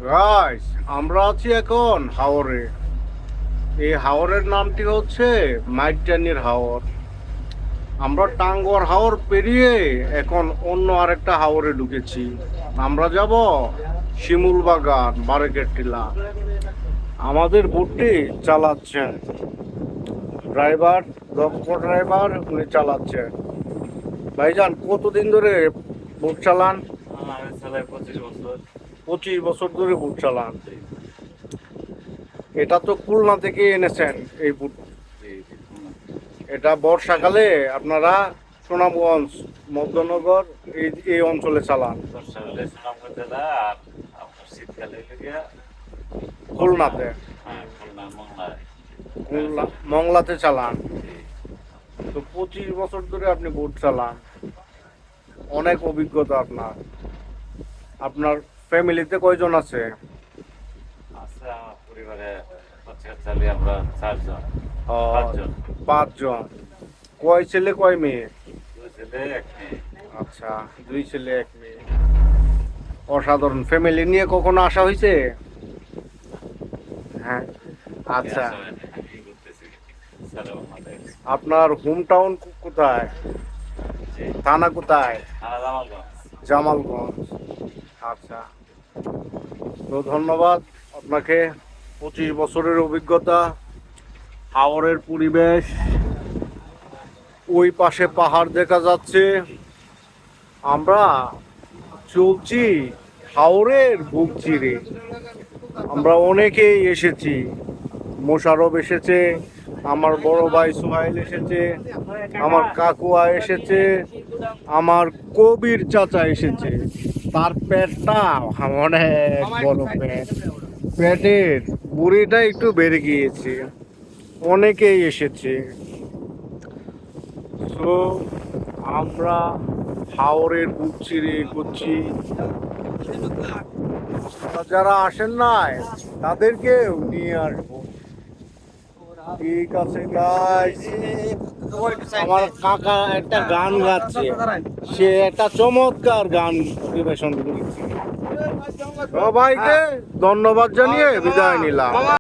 Guys, আমরা আছি এখন হাওরে। এই হাওরের নামটি হচ্ছে মাইটটানির হাওর। আমরা টাঙ্গুয়ার হাওর পেরিয়ে এখন অন্য আরেকটা হাওরে ঢুকেছি। আমরা যাব শিমুল বাগান, বারেকের টিলা। আমাদের বোটটি চালাচ্ছেন ড্রাইভার, দক্ষ ড্রাইভার, উনি চালাচ্ছেন। ভাইজান, কতদিন ধরে বোট চালান? আমি চালাই 25 বছর। 25 বছর ধরে বোট চালান। এটা তো খুলনা থেকে এনেছেন এই বুট। এটা বর্ষাকালে আপনারা সুনামগঞ্জ, মধ্যনগর এই অঞ্চলে চালান। বর্ষাকালে সুনামগঞ্জ জেলা আর আপনার শীতকালে গিয়া খুলনাতে, খুলনা মংলায়। মংলাতে চালান। তো 25 বছর ধরে আপনি বোট চালান, অনেক অভিজ্ঞতা আপনার। আপনার ফ্যামিলিতে কয়জন আছে? আছে আমার পরিবারে বাচ্চা চালিয়ে আমরা 4 জন, ও, 5 জন। 5 জন। কয় ছেলে কয় মেয়ে? 2 ছেলে 1 মেয়ে। আচ্ছা, 2 ছেলে 1 মেয়ে। অসাধারণ। ফ্যামিলি নিয়ে কখনো আসা হয়েছে? হ্যাঁ। আচ্ছা, কি করতেছি? সালাম আলাইকুম। আপনার হোম টাউন কোথায়? জি। থানা কোথায়? জামালগঞ্জ। জামালগঞ্জ। আচ্ছা, তো ধন্যবাদ আপনাকে। 25 বছরের অভিজ্ঞতা, হাওরের পরিবেশ, ওই পাশে পাহাড় দেখা যাচ্ছে। আমরা চলছি হাওরের বুক চিরে। আমরা অনেকেই এসেছি। মোশারফ এসেছে, আমার বড় ভাই সোহাইল এসেছে, আমার কাকুয়া এসেছে, আমার কবির চাচা এসেছে। তার পেটটা অনেক বড় পেট, পেটের বুড়িটা একটু বেড়ে গিয়েছে। অনেকেই এসেছে। তো আমরা হাওরের বুক চিরে করছি। যারা আসেন নাই তাদেরকেও নিয়ে আসবো। ঠিক আছে গাইস, আমার কাকা একটা গান গাচ্ছে, সে একটা চমৎকার গান পরিবেশন করেছে। সবাইকে ধন্যবাদ জানিয়ে বিদায় নিলাম।